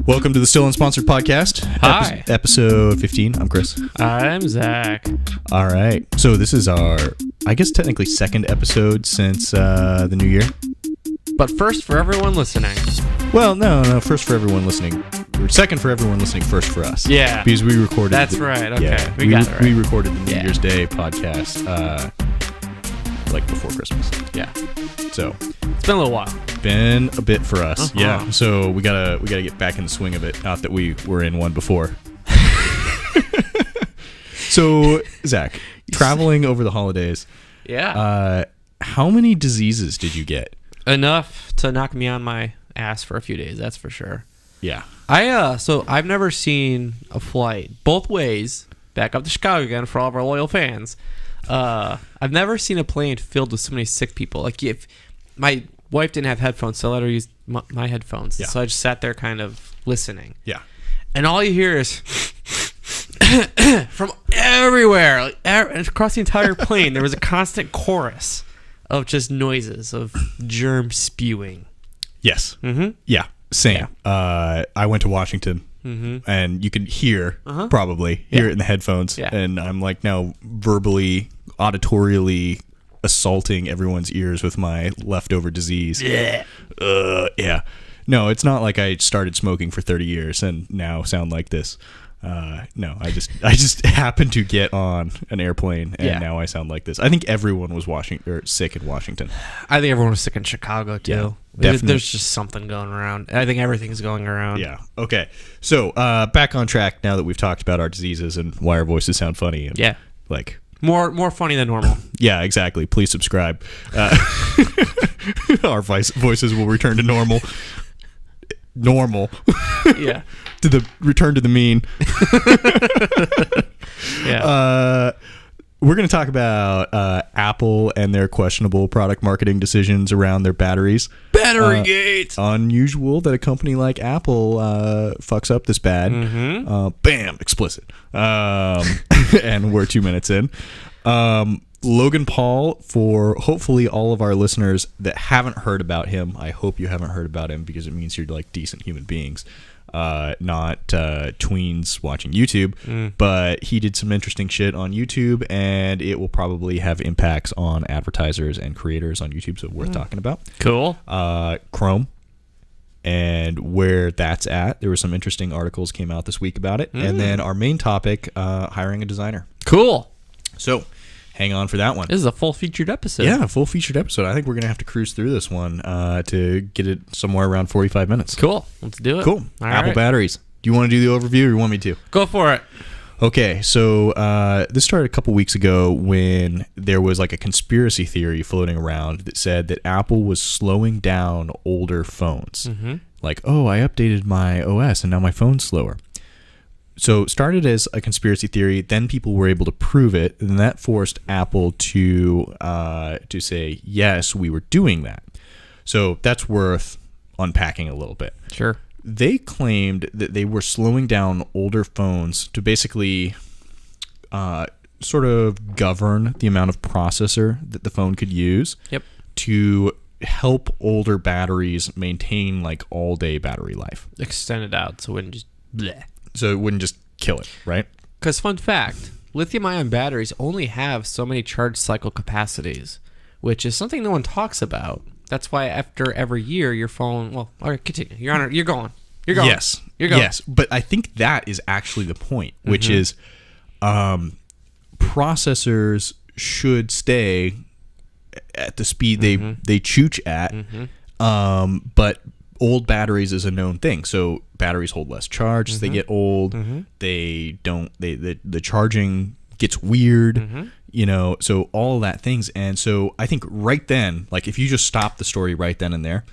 Welcome to the Still Unsponsored Podcast. Hi. Episode 15. I'm Chris. I'm Zach. All right. So this is our, I guess, technically second episode since the new year. But first for everyone listening. Well, no. First for everyone listening. Or second for everyone listening, first for us. Yeah. Because we recorded. That's right. Okay. Yeah, we got it right. We recorded the New Year's Day podcast like before Christmas. Yeah. So it's been a little while. Been a bit for us. Uh-huh. Yeah. So we gotta get back in the swing of it. Not that we were in one before. So, Zach, traveling over the holidays. Yeah. How many diseases did you get? Enough to knock me on my ass for a few days, that's for sure. Yeah. So I've never seen a flight both ways back up to Chicago again for all of our loyal fans. I've never seen a plane filled with so many sick people. Like, if my wife didn't have headphones, so I let her use my headphones. Yeah. So I just sat there kind of listening. Yeah. And all you hear is from everywhere, like, across the entire plane, there was a constant chorus of just noises of germ spewing. Yes. Mm-hmm. Yeah. Same. Yeah. I went to Washington, and you can hear, probably, hear it in the headphones. Yeah. And I'm like now verbally, auditorially assaulting everyone's ears with my leftover disease. Yeah. Yeah. No, it's not like I started smoking for 30 years and now sound like this. No, I just happened to get on an airplane and now I sound like this. I think everyone was sick in Washington. I think everyone was sick in Chicago too. Yeah, definitely. There's just something going around. I think everything's going around. Yeah. Okay. So back on track now that we've talked about our diseases and why our voices sound funny. And, yeah. Like more funny than normal. Yeah, exactly. Please subscribe. Our voices will return to normal. Yeah. To the return to the mean. Yeah. We're going to talk about Apple and their questionable product marketing decisions around their batteries. Battery gate. Unusual that a company like Apple fucks up this bad. Bam, explicit. And we're 2 minutes in. Logan Paul, for hopefully all of our listeners that haven't heard about him, I hope you haven't heard about him because it means you're like decent human beings. Not tweens watching YouTube, but he did some interesting shit on YouTube, and it will probably have impacts on advertisers and creators on YouTube, so worth talking about. Cool. Chrome and where that's at. There were some interesting articles came out this week about it, and then our main topic, hiring a designer. Cool. So hang on for that one. This is a full featured episode. Yeah, a full featured episode. I think we're going to have to cruise through this one to get it somewhere around 45 minutes. Cool. Let's do it. Cool. All Apple right. batteries. Do you want to do the overview or you want me to? Go for it. Okay, so this started a couple weeks ago when there was like a conspiracy theory floating around that said that Apple was slowing down older phones. Like, oh, I updated my OS and now my phone's slower. So it started as a conspiracy theory, then people were able to prove it, and that forced Apple to say, yes, we were doing that. So that's worth unpacking a little bit. Sure. They claimed that they were slowing down older phones to basically sort of govern the amount of processor that the phone could use. Yep. To help older batteries maintain like all-day battery life. Extend it out so it wouldn't just bleh. So it wouldn't just kill it, right? Because fun fact, lithium-ion batteries only have so many charge cycle capacities, which is something no one talks about. That's why after every year, your phone... Well, all right, continue. You're going. You're going. Yes. You're going. Yes. But I think that is actually the point, which is processors should stay at the speed they chooch at, but old batteries is a known thing. So batteries hold less charge as they get old. They don't... The charging gets weird. You know, so all of that things. And so I think right then, like if you just stop the story right then and there,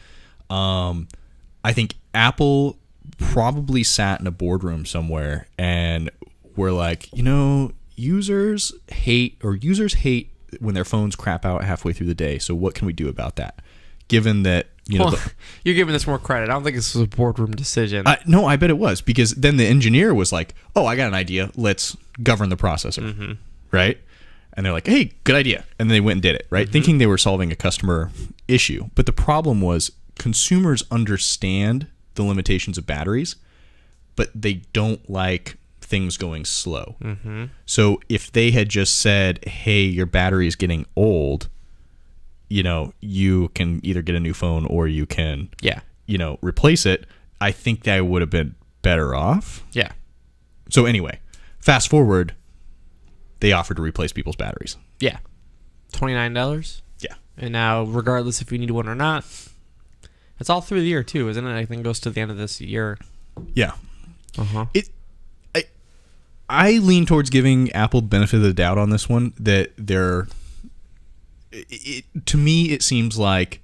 I think Apple probably sat in a boardroom somewhere and were like, you know, users hate when their phones crap out halfway through the day. So what can we do about that? Given that, you know, you're giving this more credit. I don't think this was a boardroom decision. No, I bet it was, because then the engineer was like, oh, I got an idea. Let's govern the processor. Right? And they're like, hey, good idea. And they went and did it, right? Thinking they were solving a customer issue. But the problem was consumers understand the limitations of batteries, but they don't like things going slow. Mm-hmm. So if they had just said, hey, your battery is getting old, you can either get a new phone or you can, replace it, I think that would have been better off. Yeah. So anyway, fast forward, they offered to replace people's batteries. Yeah. $29. Yeah. And now, regardless if you need one or not, it's all through the year too, isn't it? I think it goes to the end of this year. Yeah. Uh-huh. I lean towards giving Apple the benefit of the doubt on this one, that to me, it seems like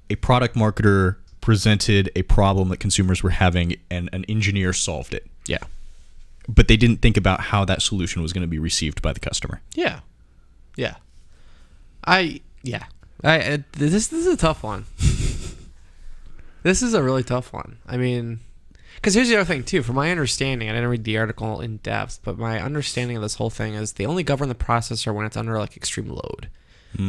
a product marketer presented a problem that consumers were having and an engineer solved it. Yeah. But they didn't think about how that solution was going to be received by the customer. Yeah. Yeah. This is a tough one. This is a really tough one. I mean, because here's the other thing too. From my understanding, I didn't read the article in depth, but my understanding of this whole thing is they only govern the processor when it's under like extreme load.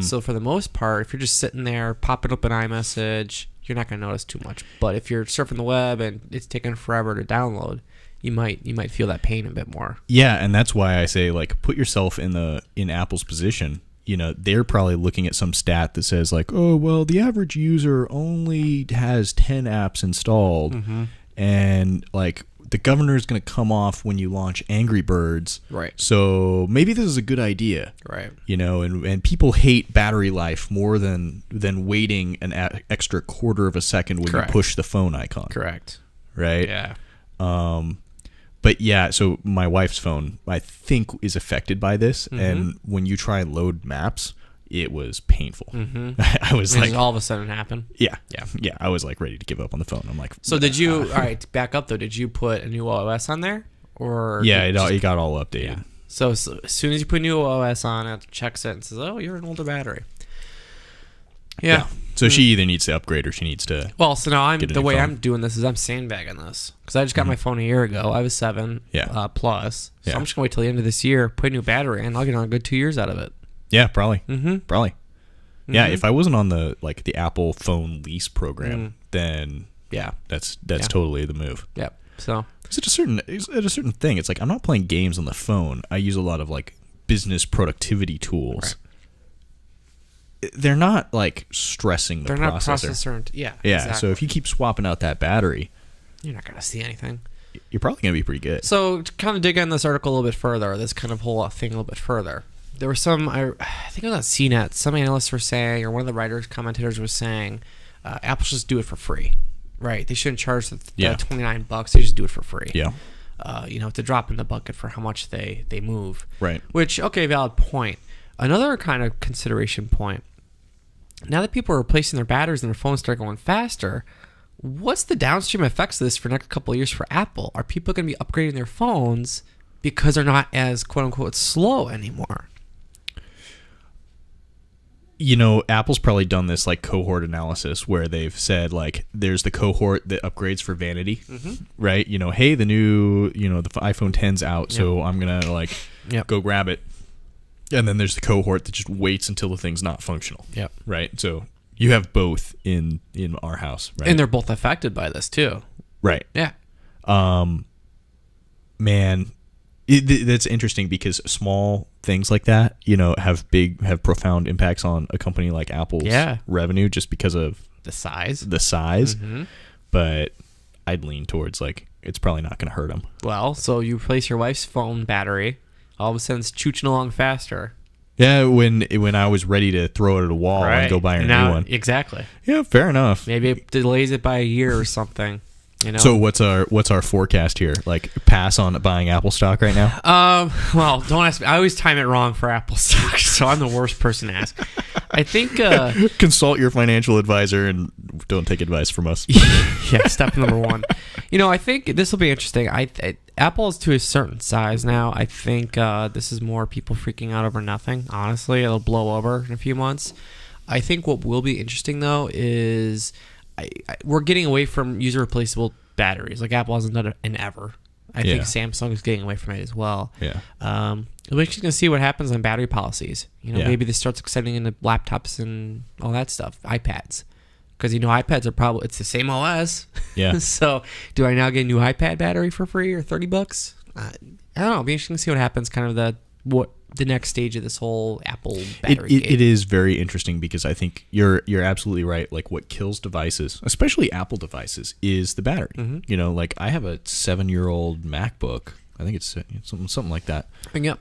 So for the most part, if you're just sitting there popping up an iMessage, you're not going to notice too much. But if you're surfing the web and it's taking forever to download, you might feel that pain a bit more. Yeah, and that's why I say, like, put yourself in Apple's position. They're probably looking at some stat that says like, oh, well, the average user only has 10 apps installed, and like the governor is going to come off when you launch Angry Birds. Right. So maybe this is a good idea. Right. And people hate battery life more than waiting an extra quarter of a second when you push the phone icon. Correct. Right. Yeah. But yeah, so my wife's phone, I think, is affected by this. And when you try load maps, it was painful. I was like, all of a sudden happen. Yeah. I was like ready to give up on the phone. I'm like, so did you? All right, back up though. Did you put a new OS on there, or yeah, it got all updated. Yeah. So as soon as you put new OS on, it checks it and says, "Oh, you're an older battery." Yeah. So she either needs to upgrade or she needs to. Well, so now the way phone. I'm doing this is I'm sandbagging this because I just got my phone a year ago. I was 7 plus. So I'm just gonna wait till the end of this year, put a new battery in. I'll get on a good 2 years out of it. Yeah, probably. Probably. Yeah, if I wasn't on the Apple phone lease program, then that's totally the move. Yep. So it's at a certain thing. It's like I'm not playing games on the phone. I use a lot of like business productivity tools. Right. They're not like stressing the processor. They're not processor. Yeah. Exactly. So if you keep swapping out that battery, you're not gonna see anything. You're probably gonna be pretty good. So to kind of dig in this article a little bit further, this kind of whole thing a little bit further. There were some, I think it was on CNET, some analysts were saying, or one of the writers, commentators was saying, Apple should just do it for free, right? They shouldn't charge the $29. They just do it for free. Yeah. To drop in the bucket for how much they move. Right. Which, okay, valid point. Another kind of consideration point, now that people are replacing their batteries and their phones start going faster, what's the downstream effects of this for the next couple of years for Apple? Are people going to be upgrading their phones because they're not as quote-unquote slow anymore? Apple's probably done this like cohort analysis where they've said like there's the cohort that upgrades for vanity, right? Hey, the new, the iPhone 10's out, so I'm going to go grab it. And then there's the cohort that just waits until the thing's not functional. Yep. Right? So you have both in our house, right? And they're both affected by this too. Right. Yeah. Man, that's interesting because small things like that, have profound impacts on a company like Apple's revenue just because of the size. But I'd lean towards like it's probably not going to hurt them. Well, so you replace your wife's phone battery, all of a sudden it's chooching along faster. Yeah, when I was ready to throw it at a wall and go buy a new one. Exactly. Yeah, fair enough. Maybe it delays it by a year or something. So what's our forecast here? Like pass on buying Apple stock right now? Well, don't ask me. I always time it wrong for Apple stock, so I'm the worst person to ask. I think consult your financial advisor and don't take advice from us. Yeah, step number 1. I think this will be interesting. Apple is to a certain size now. I think this is more people freaking out over nothing. Honestly, it'll blow over in a few months. I think what will be interesting though is we're getting away from user replaceable batteries. Like Apple hasn't done it in ever. I think Samsung is getting away from it as well. Yeah. We're just going to see what happens on battery policies. Maybe this starts extending into laptops and all that stuff, iPads. because iPads are probably it's the same OS. Yeah. So do I now get a new iPad battery for free or $30? I don't know. It'll be interesting to see what happens. Kind of the next stage of this whole Apple battery. It is very interesting because I think you're absolutely right. Like what kills devices, especially Apple devices, is the battery. Mm-hmm. Like I have a 7-year-old MacBook. I think it's something like that. Yep.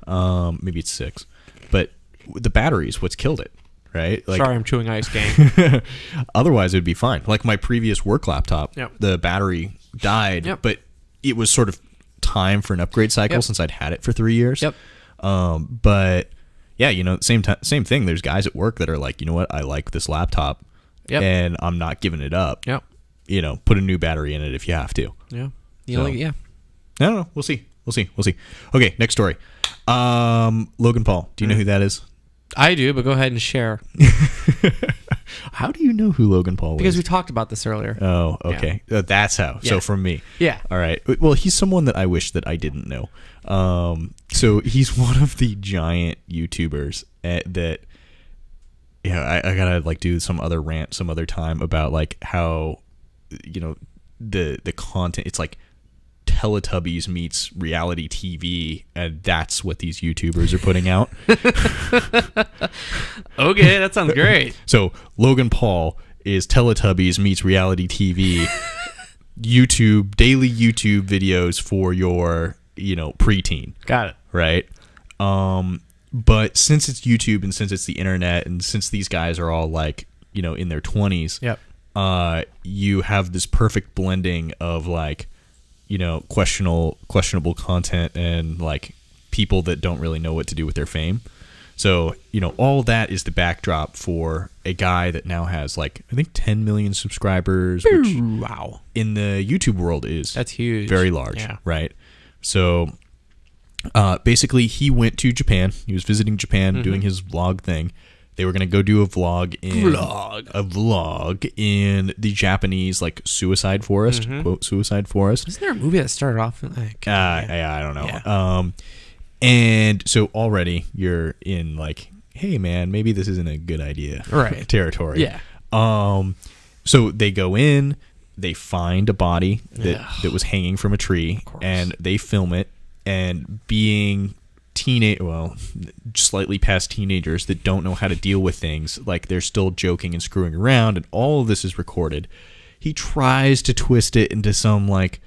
Maybe it's 6, but the battery is what's killed it. Right? Like, sorry, I'm chewing ice, gang. Otherwise, it would be fine. Like my previous work laptop, Yep. the battery died, Yep. but it was sort of time for an upgrade cycle since I'd had it for 3 years. Yep. But yeah, same thing. There's guys at work that are like, you know what? I like this laptop, and I'm not giving it up. Yep. Put a new battery in it if you have to. Yeah. I don't know. We'll see. Okay, next story. Logan Paul. Do you know who that is? I do, but go ahead and share. How do you know who Logan Paul was? Because we talked about this earlier. Oh, okay. That's how. Yeah. So from me. Yeah. All right. Well, he's someone that I wish that I didn't know. So he's one of the giant YouTubers that, I gotta like do some other rant some other time about like how, the content, it's like Teletubbies meets reality TV, and that's what these YouTubers are putting out. Okay, that sounds great. So Logan Paul is Teletubbies meets reality TV, daily YouTube videos for your, preteen. Got it. Right? But since it's YouTube and since it's the internet and since these guys are all like, in their 20s, Yep. You have this perfect blending of like, questionable content and like people that don't really know what to do with their fame. So, all that is the backdrop for a guy that now has like, I think 10 million subscribers, which wow, in the YouTube world that's huge. Very large, yeah. Right? So, basically he went to Japan. He was visiting Japan, doing his vlog thing. They were going to go do a vlog in the Japanese like suicide forest, quote suicide forest. Isn't there a movie that started off like? I don't know. Yeah. And so already you're in like, hey man, maybe this isn't a good idea, right? Territory. Yeah. So they go in, they find a body that was hanging from a tree, and they film it. And being slightly past teenagers that don't know how to deal with things, like they're still joking and screwing around, and all of this is recorded. He tries to twist it into some like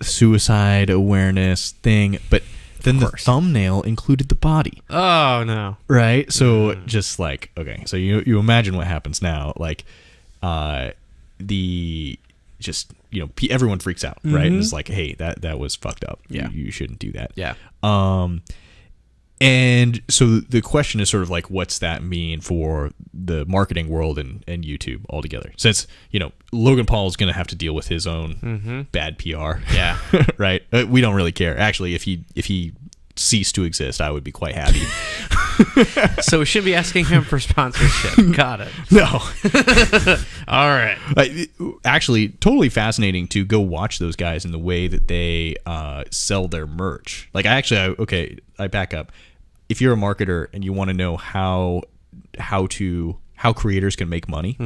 suicide awareness thing, but then the thumbnail included the body. Oh no! Right? So just like, okay, so you imagine what happens now, like everyone freaks out, right? And it's like, hey, that was fucked up. Yeah, you shouldn't do that. Yeah. And so the question is sort of like, what's that mean for the marketing world and YouTube altogether? Since, Logan Paul is going to have to deal with his own bad PR. Yeah. Right? We don't really care. Actually, if he ceased to exist, I would be quite happy. So we shouldn't be asking him for sponsorship. Got it. No. All right. Actually, totally fascinating to go watch those guys in the way that they sell their merch. Like, I back up. If you're a marketer and you want to know how creators can make money,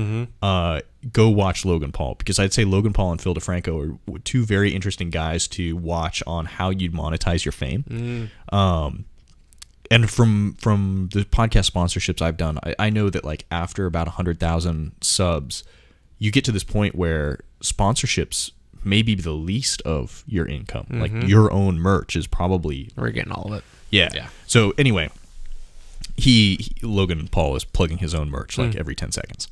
go watch Logan Paul, because I'd say Logan Paul and Phil DeFranco are two very interesting guys to watch on how you'd monetize your fame. And from the podcast sponsorships I've done, I know that like after about 100,000 subs, you get to this point where sponsorships may be the least of your income. Like your own merch is probably... We're getting all of it. Yeah. So anyway, Logan Paul is plugging his own merch like every 10 seconds.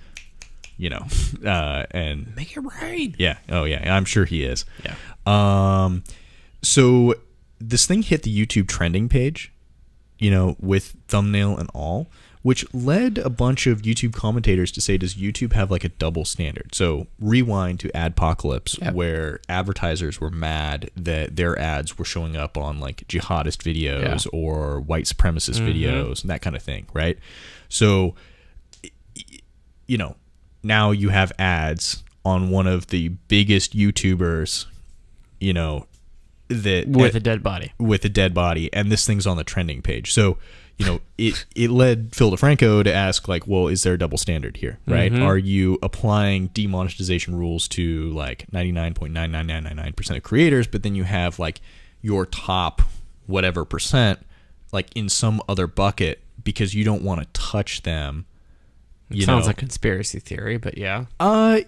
And make it right. Yeah. Oh yeah. I'm sure he is. Yeah. So this thing hit the YouTube trending page, with thumbnail and all, which led a bunch of YouTube commentators to say, does YouTube have like a double standard? So rewind to Adpocalypse, where advertisers were mad that their ads were showing up on like jihadist videos or white supremacist videos and that kind of thing, right? So, now you have ads on one of the biggest YouTubers, that with a dead body. With a dead body, and this thing's on the trending page. So, it led Phil DeFranco to ask, like, well, is there a double standard here, right? Are you applying demonetization rules to like 99.99999% of creators, but then you have like your top whatever percent like in some other bucket because you don't want to touch them? Sounds like conspiracy theory, but yeah.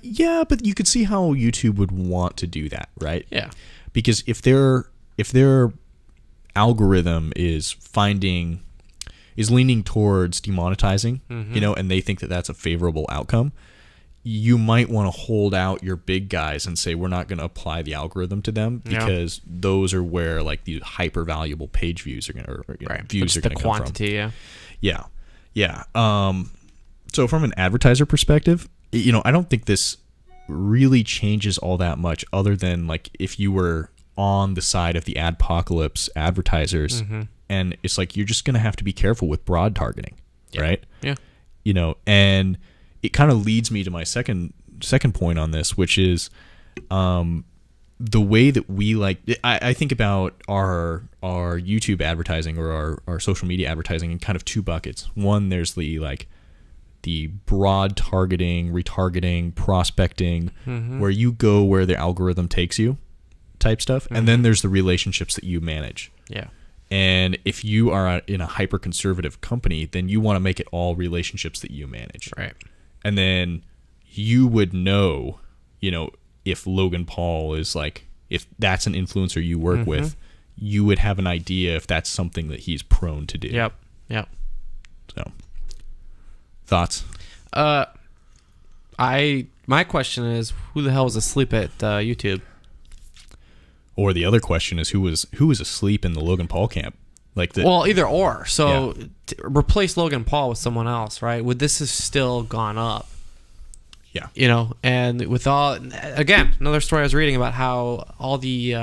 Yeah, but you could see how YouTube would want to do that, right? Yeah. Because if their algorithm is leaning towards demonetizing, and they think that that's a favorable outcome, you might want to hold out your big guys and say we're not going to apply the algorithm to them because those are where like the hyper valuable page views are going to views are going to come from. The quantity, yeah. So from an advertiser perspective, I don't think this really changes all that much other than like if you were on the side of the adpocalypse advertisers, and it's like you're just going to have to be careful with broad targeting, right? Yeah. And it kind of leads me to my second point on this, which is the way that we like I think about our YouTube advertising or our social media advertising in kind of two buckets. One, there's the broad targeting, retargeting, prospecting, where you go where the algorithm takes you type stuff. And then there's the relationships that you manage. Yeah. And if you are in a hyper conservative company, then you want to make it all relationships that you manage. Right. And then you would know, if Logan Paul is like, if that's an influencer you work with, you would have an idea if that's something that he's prone to do. Yep. So, thoughts? My question is, who the hell was asleep at YouTube? Or the other question is, who was asleep in the Logan Paul camp? Well, either or. So replace Logan Paul with someone else, right? Would this have still gone up? Yeah. And with all, again, another story I was reading about how all these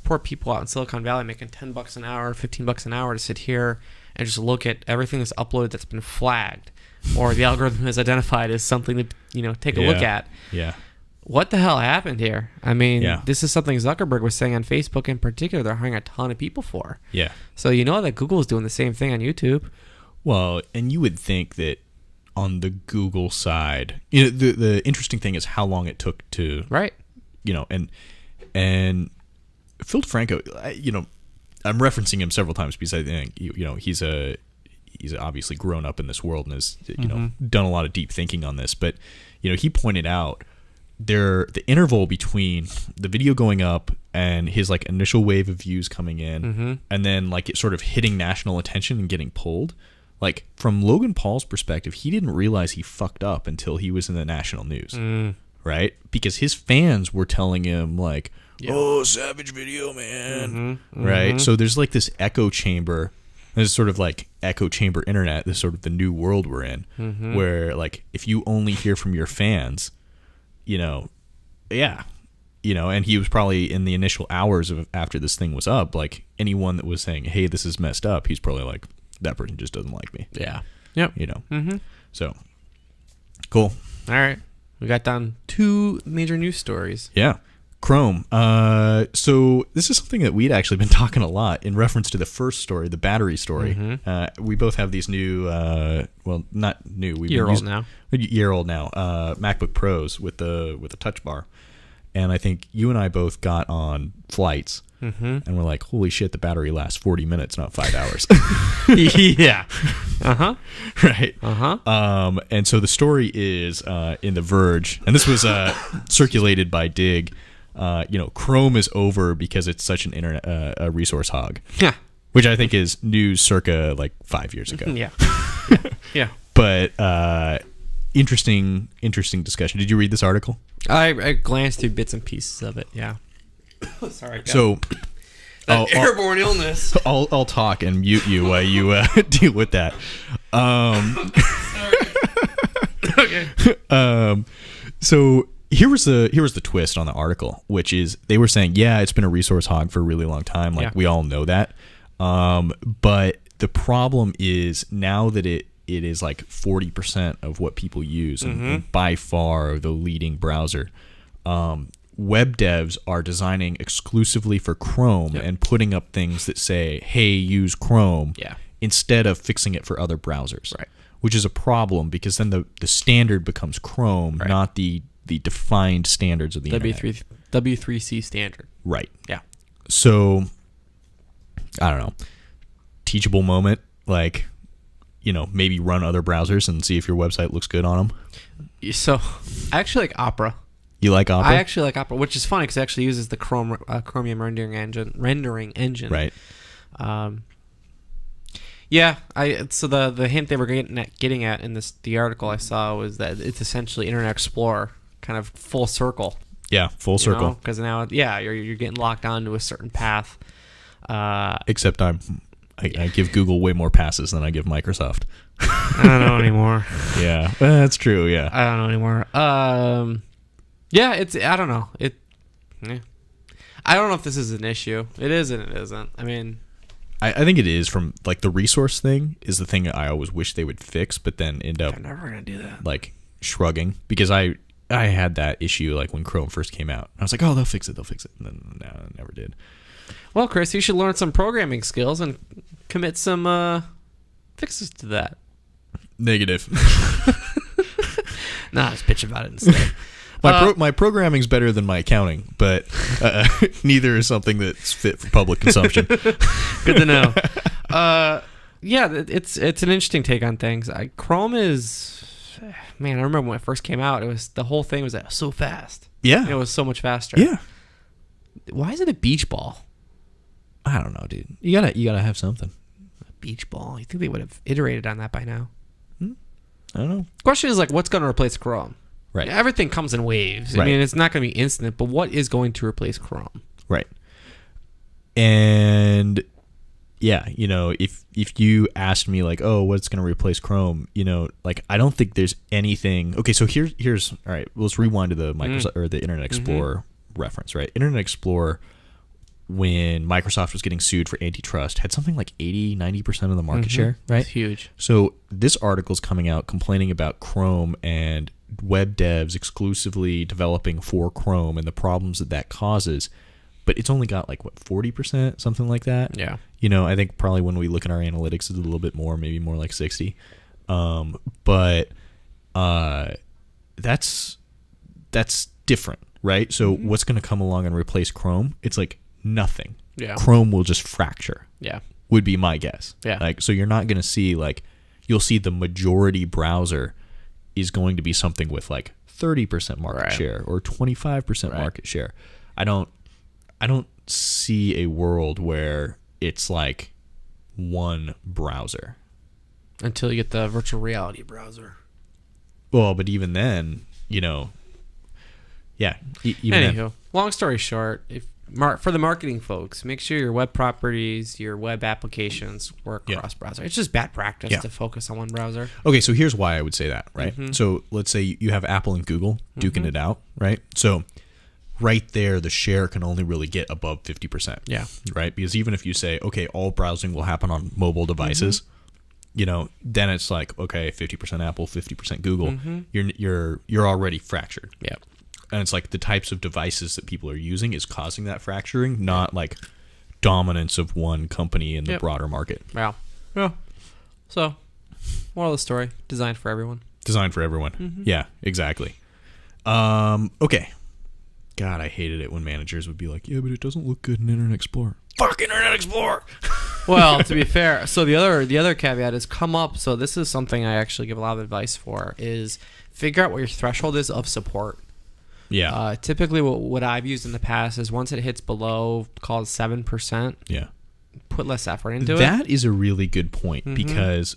poor people out in Silicon Valley making $10 an hour, $15 an hour to sit here and just look at everything that's uploaded that's been flagged or the algorithm has identified as something to take a look at. Yeah. What the hell happened here? I mean, this is something Zuckerberg was saying on Facebook in particular. They're hiring a ton of people for. Yeah. So that Google is doing the same thing on YouTube. Well, and you would think that on the Google side, the interesting thing is how long it took to and Phil DeFranco, I'm referencing him several times because I think he's obviously grown up in this world and has done a lot of deep thinking on this. But he pointed out the interval between the video going up and his like initial wave of views coming in, and then like it sort of hitting national attention and getting pulled. Like from Logan Paul's perspective, he didn't realize he fucked up until he was in the national news, right? Because his fans were telling him like, "Oh, savage video, man," right? So there's like this echo chamber. There's sort of like echo chamber internet. This sort of the new world we're in, where like if you only hear from your fans, and he was probably in the initial hours of after this thing was up, like anyone that was saying, "Hey, this is messed up," he's probably like, that person just doesn't like me. Yeah. Yep. So cool. All right. We got down 2 major news stories. Yeah. Chrome. So this is something that we'd actually been talking a lot in reference to the first story, the battery story. We both have these new, well, not new. Year-old now, MacBook Pros with the Touch Bar. And I think you and I both got on flights. And we're like, holy shit, the battery lasts 40 minutes, not 5 hours. Yeah. Right. And so the story is in The Verge, and this was circulated by Dig. Chrome is over because it's such an internet a resource hog. Yeah. Which I think is news circa like 5 years ago. Yeah. But interesting discussion. Did you read this article? I glanced through bits and pieces of it. Yeah. Sorry. So, airborne illness. I'll talk and mute you while you deal with that. Okay. So here was the twist on the article, which is they were saying, it's been a resource hog for a really long time. Like we all know that. But the problem is now that it is like 40% of what people use and by far the leading browser. web devs are designing exclusively for Chrome and putting up things that say, hey, use Chrome, instead of fixing it for other browsers. Right. Which is a problem because then the standard becomes Chrome, not the defined standards of the internet. W3C standard. Right. Yeah. So, I don't know. Teachable moment, like, maybe run other browsers and see if your website looks good on them. So, I actually like Opera. You like Opera? I actually like Opera, which is funny because it actually uses the Chromium rendering engine. Right. Yeah. So the hint they were getting at in the article I saw was that it's essentially Internet Explorer, kind of full circle. Yeah, full circle. Because now, you're getting locked onto a certain path. Except I give Google way more passes than I give Microsoft. I don't know anymore. Yeah, that's true. Yeah, I don't know anymore. I don't know. I don't know if this is an issue. It is and it isn't. I mean, I think it is. From like the resource thing is the thing I always wish they would fix, but then end up they're never gonna do that. Like shrugging, because I had that issue like when Chrome first came out. I was like, oh, they'll fix it, and then no, it never did. Well, Chris, you should learn some programming skills and commit some fixes to that. Negative. Nah, just bitch about it instead. My programming's better than my accounting, but neither is something that's fit for public consumption. Good to know. It's an interesting take on things. Chrome is, man, I remember when it first came out, the whole thing was so fast. Yeah. It was so much faster. Yeah. Why is it a beach ball? I don't know, dude. You gotta have something. A beach ball. You think they would have iterated on that by now? I don't know. The question is what's going to replace Chrome? Right. Everything comes in waves. Right. I mean, it's not going to be instant, but what is going to replace Chrome? Right. And yeah, if you asked me like, oh, what's going to replace Chrome? Like I don't think there's anything. Okay, so here's all right. Let's rewind to the Microsoft or the Internet Explorer reference. Right. Internet Explorer, when Microsoft was getting sued for antitrust, had something like 80-90% of the market share. Right. It's huge. So this article's coming out complaining about Chrome and web devs exclusively developing for Chrome and the problems that causes, but it's only got like 40%, something like that. Yeah. I think probably when we look at our analytics, it's a little bit more, maybe more like 60. But that's different, right? So what's going to come along and replace Chrome? It's like nothing. Yeah. Chrome will just fracture. Yeah. Would be my guess. Yeah. Like, so you're not going to see you'll see the majority browser is going to be something with like 30% market share or 25% market share. I don't see a world where it's like one browser until you get the virtual reality browser. Well, but even then, Anywho, long story short, for the marketing folks, make sure your web properties, your web applications work cross-browser. It's just bad practice to focus on one browser. Okay, so here's why I would say that, right? So let's say you have Apple and Google duking it out, right? So right there, the share can only really get above 50%. Yeah. Right? Because even if you say, okay, all browsing will happen on mobile devices, then it's like, okay, 50% Apple, 50% Google. You're already fractured. Yeah. And it's like the types of devices that people are using is causing that fracturing, not like dominance of one company in the broader market. Wow. Yeah. So, moral of the story, designed for everyone. Designed for everyone. Yeah, exactly. Okay. God, I hated it when managers would be like, yeah, but it doesn't look good in Internet Explorer. Fuck Internet Explorer! Well, to be fair, so the other caveat is come up. So this is something I actually give a lot of advice for, is figure out what your threshold is of support. Yeah. Typically, what I've used in the past is once it hits below, call it 7%. Yeah. Put less effort into it. That is a really good point, because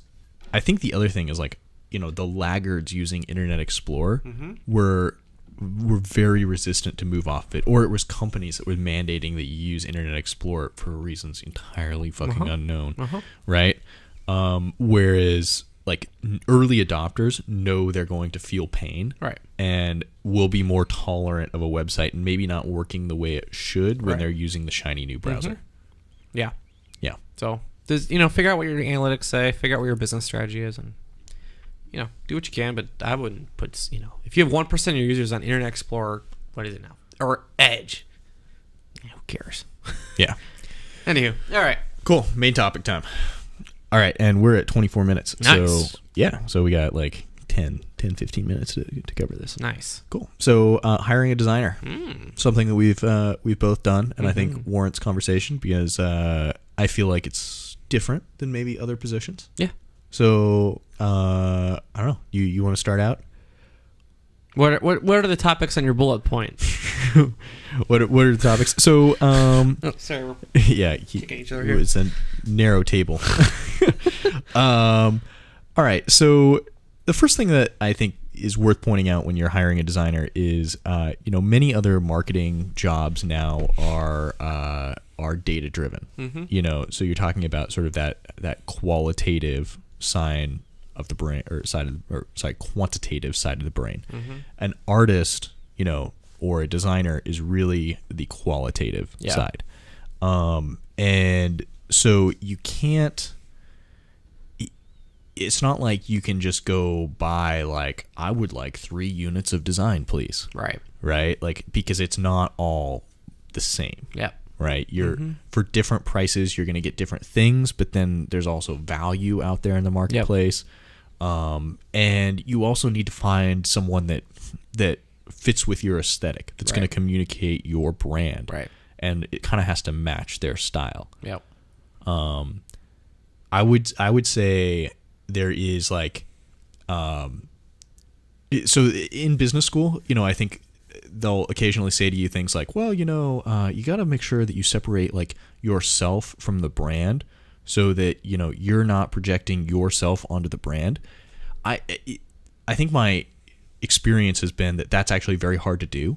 I think the other thing is the laggards using Internet Explorer were very resistant to move off of it, or it was companies that were mandating that you use Internet Explorer for reasons entirely fucking unknown, right? Whereas early adopters know they're going to feel pain, right, and will be more tolerant of a website and maybe not working the way it should when they're using the shiny new browser. Yeah. So figure out what your analytics say, figure out what your business strategy is, and do what you can. But I wouldn't put if you have 1% of your users on Internet Explorer, what is it now? or edge. Who cares? Yeah. Anywho, all right. Cool. Main topic time. All right, and we're at 24 minutes. Nice. So, yeah, so we got like 15 minutes to cover this. Nice. Cool. So, hiring a designer. Something that we've both done, and I think warrants conversation because I feel like it's different than maybe other positions. Yeah. So, I don't know. You want to start out? What are the topics on your bullet point? What are the topics? So, Oh, sorry. yeah, Kicking each other here. it's a narrow table. All right. So the first thing that I think is worth pointing out when you're hiring a designer is, many other marketing jobs now are data driven. So you're talking about sort of that qualitative sign of the brain quantitative side of the brain. An artist, or a designer is really the qualitative side. And so you can't, it's not like you can just go buy like, I would like 3 units of design, please. Right. Like, because it's not all the same. Yep. Right. For different prices, you're going to get different things, but then there's also value out there in the marketplace. And you also need to find someone that fits with your aesthetic, that's going to communicate your brand. Right. And it kind of has to match their style. Yep. I would say there is like, so in business school, I think they'll occasionally say to you things like, well, you got to make sure that you separate like yourself from the brand so that, you're not projecting yourself onto the brand. I think my experience has been that that's actually very hard to do,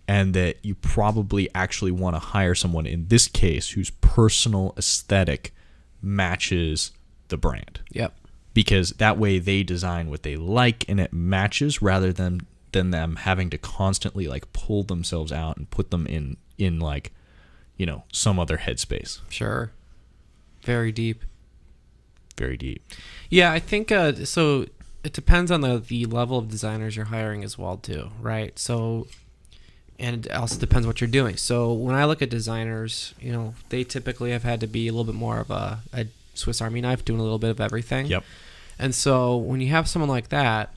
and that you probably actually want to hire someone in this case whose personal aesthetic matches the brand. Yep. Because that way they design what they like and it matches, rather than them having to constantly like pull themselves out and put them in like, some other headspace. Sure. Very deep. Very deep. Yeah, I think so. It depends on the level of designers you're hiring as well too, right? So, and it also depends what you're doing. So when I look at designers, they typically have had to be a little bit more of a Swiss Army knife, doing a little bit of everything. Yep. And so when you have someone like that,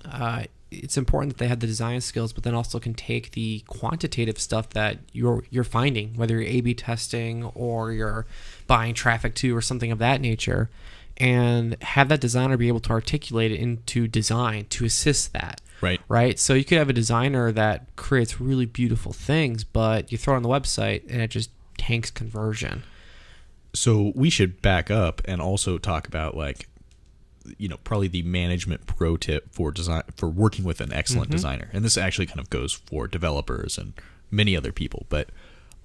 it's important that they have the design skills, but then also can take the quantitative stuff that you're finding, whether you're A/B testing or you're buying traffic to or something of that nature, and have that designer be able to articulate it into design to assist that. Right. So you could have a designer that creates really beautiful things, but you throw it on the website and it just tanks conversion. So we should back up and also talk about like, probably the management pro tip for design, for working with an excellent designer. And this actually kind of goes for developers and many other people, but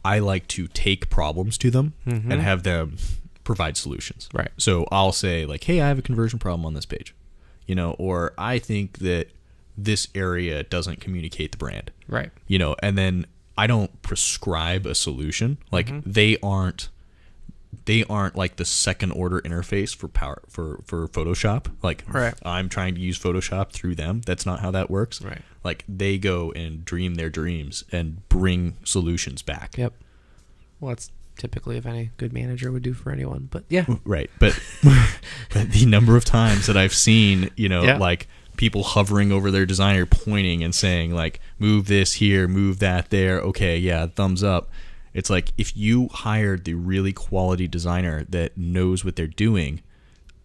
I like to take problems to them and have them provide solutions. Right. So I'll say like, hey, I have a conversion problem on this page, or I think that this area doesn't communicate the brand. Right. And then I don't prescribe a solution. Like they aren't like the second order interface for Photoshop. Like I'm trying to use Photoshop through them. That's not how that works. Right. Like they go and dream their dreams and bring solutions back. Yep. Well, that's typically if any good manager would do for anyone, but yeah. Right. But the number of times that I've seen, like people hovering over their designer, pointing and saying like, move this here, move that there. Okay. Yeah. Thumbs up. It's like, if you hired the really quality designer that knows what they're doing,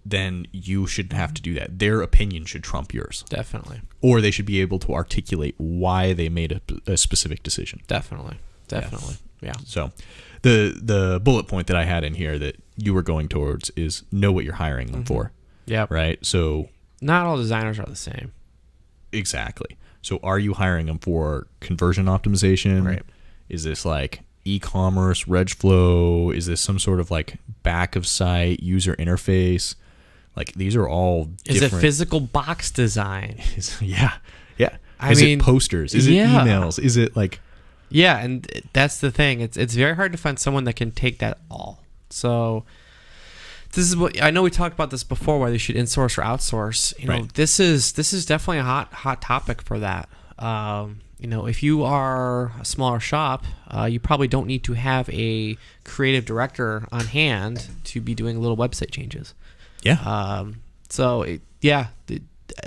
then you shouldn't have to do that. Their opinion should trump yours. Definitely. Or they should be able to articulate why they made a specific decision. Definitely. Yeah. So the bullet point that I had in here that you were going towards is know what you're hiring them for. Yeah. Right? So not all designers are the same. Exactly. So are you hiring them for conversion optimization? Right. Is this like e-commerce, reg flow? Is this some sort of like back of site user interface? Like these are all different. Is it physical box design? Yeah. I mean, it posters? Is it emails? Is it like... Yeah, and that's the thing. It's very hard to find someone that can take that all. So this is what I know. We talked about this before, whether you should insource or outsource. This is definitely a hot topic for that. if you are a smaller shop, you probably don't need to have a creative director on hand to be doing little website changes. Yeah.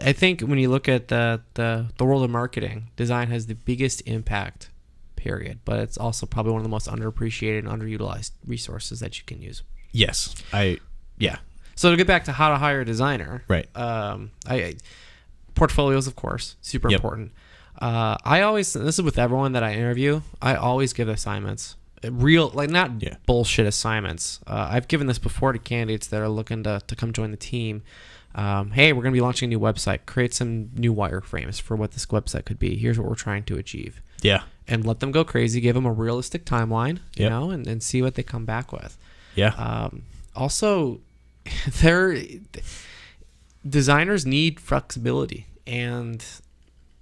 I think when you look at the world of marketing, design has the biggest impact, period. But it's also probably one of the most underappreciated and underutilized resources that you can use. Yes. So to get back to how to hire a designer, Right. Portfolios, of course, super important. I always, and this is with everyone that I interview, I always give assignments. Not bullshit assignments. I've given this before to candidates that are looking to come join the team. Hey, we're going to be launching a new website. Create some new wireframes for what this website could be. Here's what we're trying to achieve. Yeah. And let them go crazy. Give them a realistic timeline, and see what they come back with. Yeah. Also, designers need flexibility, and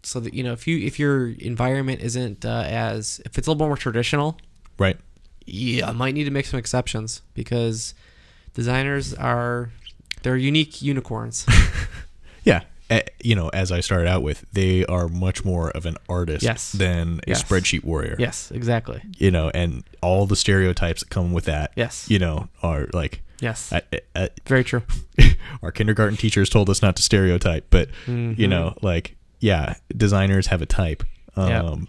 so that if your environment isn't if it's a little more traditional, right? Yeah, I might need to make some exceptions because designers they're unique unicorns. Yeah. As I started out with, they are much more of an artist than a spreadsheet warrior. Yes, exactly. And all the stereotypes that come with that, are like, yes, very true. Our kindergarten teachers told us not to stereotype, but, designers have a type, and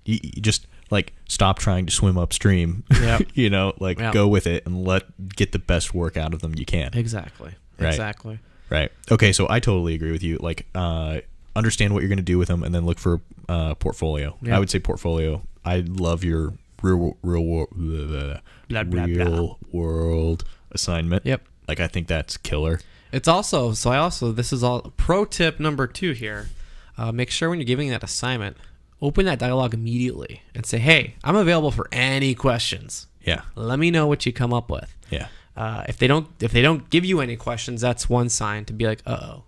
you just like stop trying to swim upstream, go with it and get the best work out of them you can. Exactly. Right. Exactly. Right. Okay. So I totally agree with you. Like, understand what you're going to do with them, and then look for portfolio. Yep. I would say portfolio. I love your real world assignment. Yep. Like, I think that's killer. It's also this is all pro tip number 2 here. Make sure when you're giving that assignment, open that dialogue immediately and say, "Hey, I'm available for any questions. Yeah. Let me know what you come up with." Yeah. If they don't give you any questions, that's one sign to be like, uh-oh.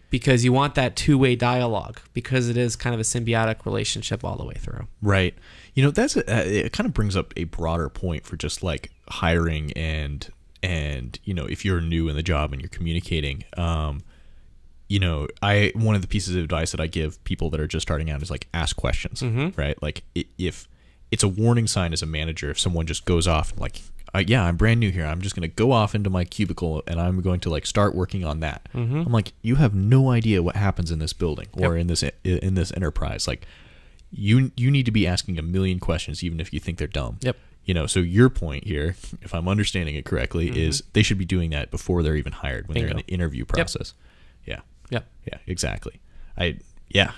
Because you want that two-way dialogue, because it is kind of a symbiotic relationship all the way through. Right. It kind of brings up a broader point for just like hiring and if you're new in the job and you're communicating, one of the pieces of advice that I give people that are just starting out is like ask questions, right? Like if it's a warning sign as a manager, if someone just goes off and like, I'm brand new here, I'm just going to go off into my cubicle and I'm going to like start working on that. I'm like, you have no idea what happens in this building or in this enterprise. Like you need to be asking a million questions, even if you think they're dumb. Yep. So your point here, if I'm understanding it correctly, is they should be doing that before they're even hired, when they're in the interview process. Yep. Yeah, exactly. Yeah.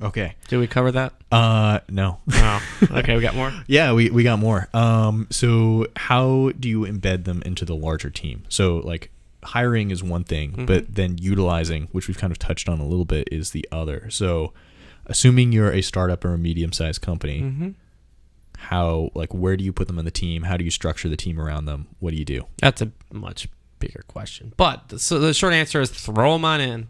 Okay. Did we cover that? No. Oh, okay. We got more? Yeah, we got more. So how do you embed them into the larger team? So like hiring is one thing, but then utilizing, which we've kind of touched on a little bit, is the other. So assuming you're a startup or a medium-sized company, where do you put them in the team? How do you structure the team around them? What do you do? That's a much bigger question. But so the short answer is throw them on in.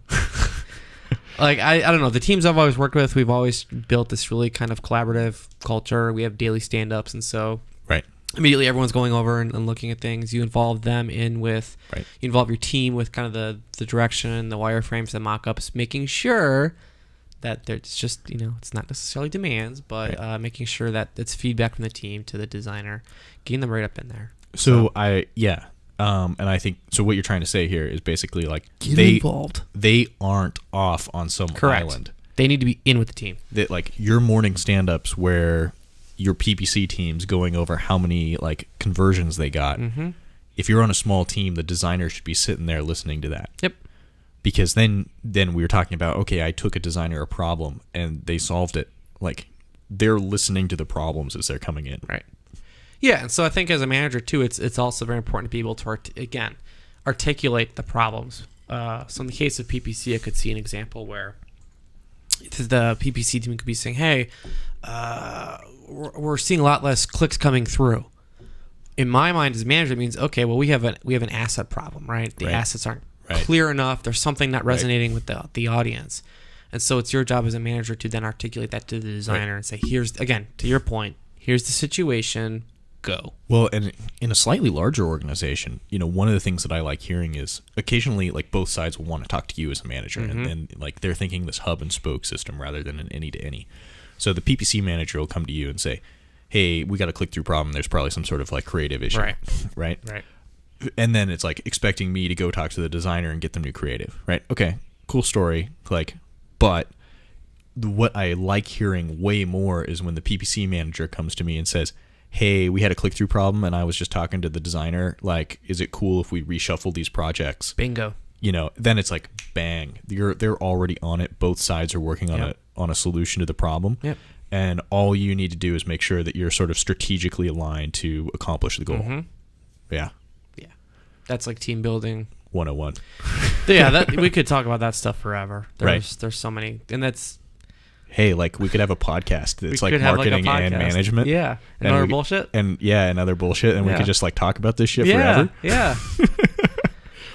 Like, I don't know. The teams I've always worked with, we've always built this really kind of collaborative culture. We have daily stand-ups, and so immediately everyone's going over and looking at things. You involve them you involve your team with kind of the direction, the wireframes, the mock-ups, making sure that there's just, it's not necessarily demands, but making sure that it's feedback from the team to the designer, getting them right up in there. And I think so. What you're trying to say here is basically like involved. They aren't off on some island. They need to be in with the team. That like your morning stand-ups where your PPC team's going over how many like conversions they got. If you're on a small team, the designer should be sitting there listening to that. Yep. Because then we were talking about, okay, I took a designer a problem and they solved it. Like they're listening to the problems as they're coming in. Right. Yeah, and so I think as a manager too, it's also very important to be able to articulate the problems. So in the case of PPC, I could see an example where the PPC team could be saying, "Hey, we're seeing a lot less clicks coming through." In my mind, as a manager, it means, okay, well, we have an asset problem, right? The assets aren't clear enough. There's something not resonating with the audience, and so it's your job as a manager to then articulate that to the designer and say, "Here's, again, to your point, here's the situation. go. Well, and in a slightly larger organization, one of the things that I like hearing is occasionally like both sides will want to talk to you as a manager, and like they're thinking this hub and spoke system rather than an any to any. So the PPC manager will come to you and say, hey, we got a click-through problem. There's probably some sort of like creative issue. Right. And then it's like expecting me to go talk to the designer and get them new creative. Right. Okay. Cool story. Like, but what I like hearing way more is when the PPC manager comes to me and says, hey, we had a click-through problem and I was just talking to the designer. Like, is it cool if we reshuffle these projects? Bingo. Then it's like, bang. They're already on it. Both sides are working on a solution to the problem. Yep. And all you need to do is make sure that you're sort of strategically aligned to accomplish the goal. Yeah. That's like team building 101. Yeah, we could talk about that stuff forever. There's so many, and that's. Hey, like we could have a podcast that's like marketing and management. Yeah, and other bullshit. And other bullshit, and we could just like talk about this shit forever. Yeah.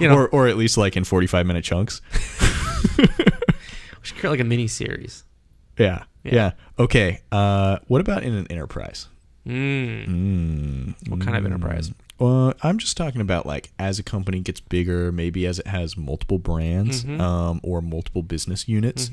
Or at least like in 45-minute chunks. We should create like a mini series. Yeah. Okay. What about in an enterprise? What kind of enterprise? I'm just talking about like as a company gets bigger, maybe as it has multiple brands or multiple business units.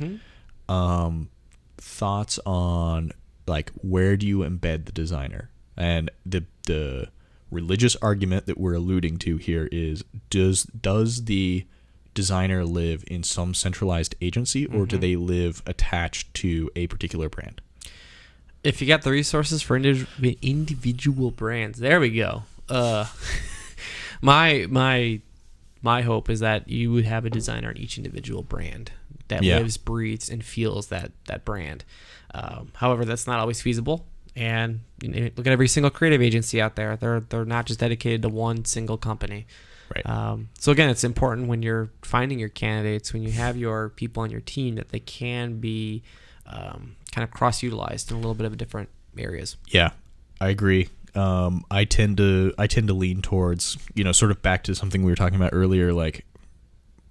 Thoughts on like where do you embed the designer? And the religious argument that we're alluding to here is does the designer live in some centralized agency or do they live attached to a particular brand? If you got the resources for individual brands, there we go. My hope is that you would have a designer on each individual brand that lives, breathes, and feels that brand. However, that's not always feasible. And look at every single creative agency out there. They're not just dedicated to one single company. Right. So again, it's important when you're finding your candidates, when you have your people on your team, that they can be kind of cross-utilized in a little bit of different areas. Yeah, I agree. I tend to lean towards, sort of back to something we were talking about earlier, like,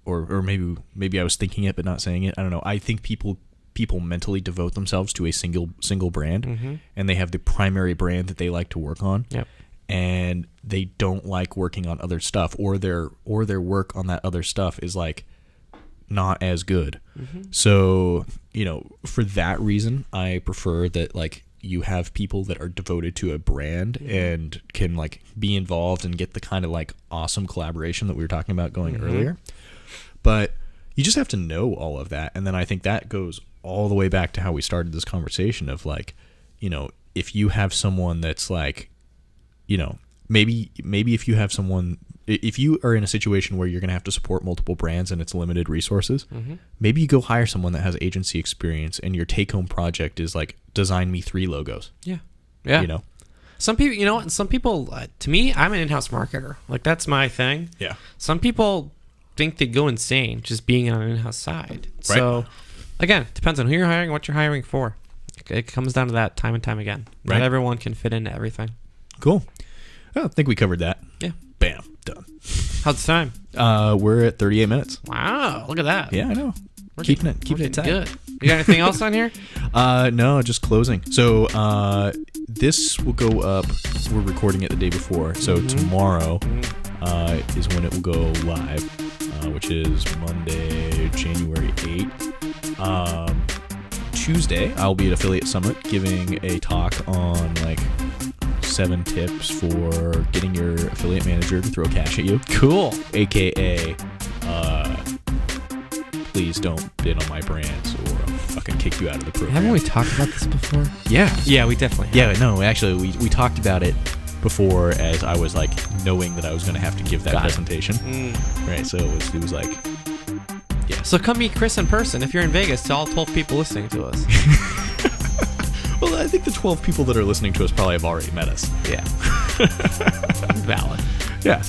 or maybe I was thinking it but not saying it. I don't know. I think people mentally devote themselves to a single brand, and they have the primary brand that they like to work on. Yep. And they don't like working on other stuff, or their work on that other stuff is like not as good. So, for that reason, I prefer that like you have people that are devoted to a brand and can like be involved and get the kind of like awesome collaboration that we were talking about going earlier. But you just have to know all of that. And then I think that goes all the way back to how we started this conversation of like, if you have someone that's like, maybe if you have someone, if you are in a situation where you're going to have to support multiple brands and it's limited resources, maybe you go hire someone that has agency experience and your take-home project is like, design me 3 logos. Yeah. Some people, some people, to me, I'm an in-house marketer. Like, that's my thing. Yeah. Some people think they go insane just being on an in-house side. Right. So, again, it depends on who you're hiring, what you're hiring for. It comes down to that time and time again. Right. Not everyone can fit into everything. Cool. I think we covered that. Yeah. Bam. Done. How's the time? We're at 38 minutes. Wow. Look at that. Yeah, I know. We're keeping it tight. Good. You got anything else on here? No, just closing. So this will go up. We're recording it the day before. So tomorrow is when it will go live, which is Monday, January 8th. Tuesday, I'll be at Affiliate Summit giving a talk on like 7 tips for getting your affiliate manager to throw cash at you. Cool. AKA, please don't bid on my brands or I'll fucking kick you out of the program. Haven't we talked about this before? Yeah. Yeah, we definitely have. Yeah, no, actually, we talked about it before as I was like knowing that I was going to have to give that presentation. Right, so it was like, yeah. So come meet Chris in person if you're in Vegas to all 12 people listening to us. Well, I think the 12 people that are listening to us probably have already met us. Yeah. Valid. Yeah.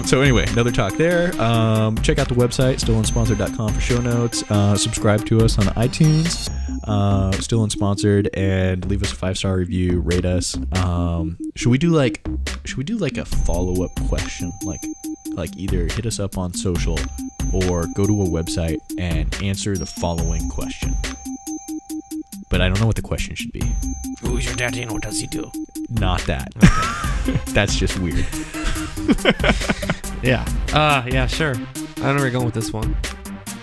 So anyway, another talk there. Check out the website, stillunsponsored.com for show notes. Subscribe to us on iTunes, Still Unsponsored, and leave us a 5-star review. Rate us. Should we do like a follow-up question? Like either hit us up on social or go to a website and answer the following question. But I don't know what the question should be. Who's your daddy and what does he do? not that. That's just weird. Yeah. Yeah, sure. I don't know where you're going with this one.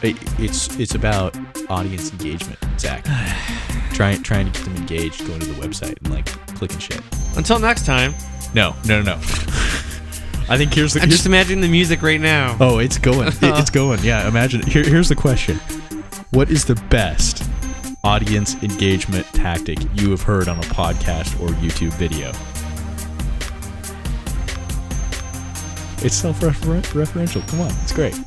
It's about audience engagement, Zach. Trying to get them engaged, going to the website and like clicking shit. Until next time. No. I think here's the. I'm just imagining the music right now. Oh, it's going. It's going. Yeah, imagine. Here's the question: what is the best audience engagement tactic you have heard on a podcast or YouTube video? It's self-referential. Come on, it's great.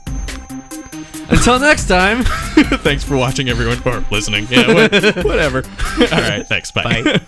Until next time. Thanks for watching, everyone, or listening. Yeah, whatever. All right, thanks. Bye. Bye.